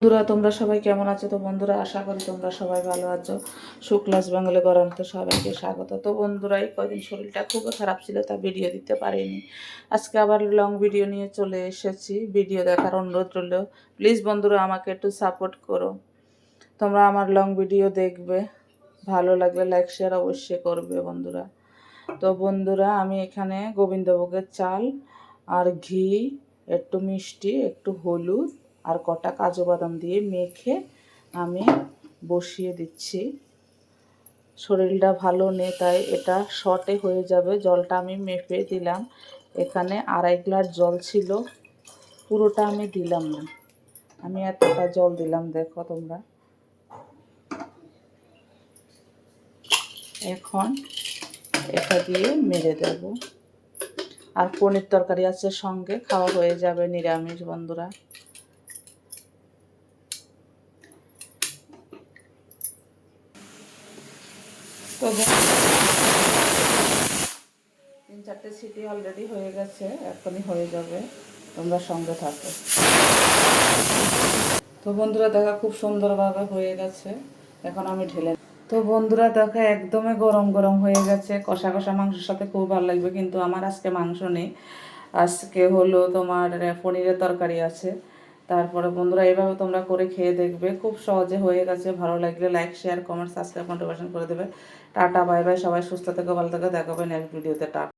বন্ধুরা তোমরা সবাই কেমন আছো? তো বন্ধুরা আশা করি তোমরা সবাই ভালো আছো। শুক্লাস বেঙ্গলে গরমতে সবাইকে স্বাগত। তো বন্ধুরা এই কদিন শরীরটা খুবই খারাপ ছিল, তা ভিডিও দিতে পারিনি। আজকে আবার লং ভিডিও নিয়ে চলে এসেছি। ভিডিও দেখার অনুরোধ রইল। প্লিজ বন্ধুরা আমাকে একটু সাপোর্ট করো। তোমরা আমার লং ভিডিও দেখবে, ভালো লাগলে লাইক শেয়ার অবশ্যই করবে বন্ধুরা। তো বন্ধুরা আমি এখানে গোবিন্দভোগের চাল আর ঘি, একটু মিষ্টি, একটু হলুদ আর কটা কাজু বাদাম দিয়ে মেখে আমি বসিয়ে দিচ্ছি। শরীরটা ভালো নেই তাই এটা শর্টে হয়ে যাবে। জলটা আমি মেপে দিলাম। এখানে 2.5 গ্লাস জল ছিল, পুরোটা আমি দিলাম না, আমি এতটা জল দিলাম। দেখো তোমরা, এখন এটা দিয়ে মেরে দেব। আর পনির তরকারি আছে সঙ্গে, খাওয়া হয়ে যাবে নিরামিষ বন্ধুরা। তো 3-4টে সিটি অলরেডি হয়ে গেছে, এখনই হয়ে যাবে, তোমরা সঙ্গে থাকো। তো বন্ধুরা দেখা খুব সুন্দরভাবে হয়ে গেছে, এখন আমি ঢেলে। তো বন্ধুরা দেখো একদমই গরম গরম হয়ে গেছে। কষা কষা মাংসের সাথে খুব ভালো লাগবে, কিন্তু আমার আজকে মাংস নেই। আজকে হলো তোমার পনিরের তরকারি আছে। তারপরে বন্ধুরা এইভাবে তোমরা করে খেয়ে দেখবে, খুব সহজে হয়ে গেছে। ভালো লাগলে like share comment subscribe contribution করে দেবে। টাটা বাই বাই, সবাই সুস্থ থেকে ভালো থেকে দেখাবে নেক্সট ভিডিওতে। টাটা।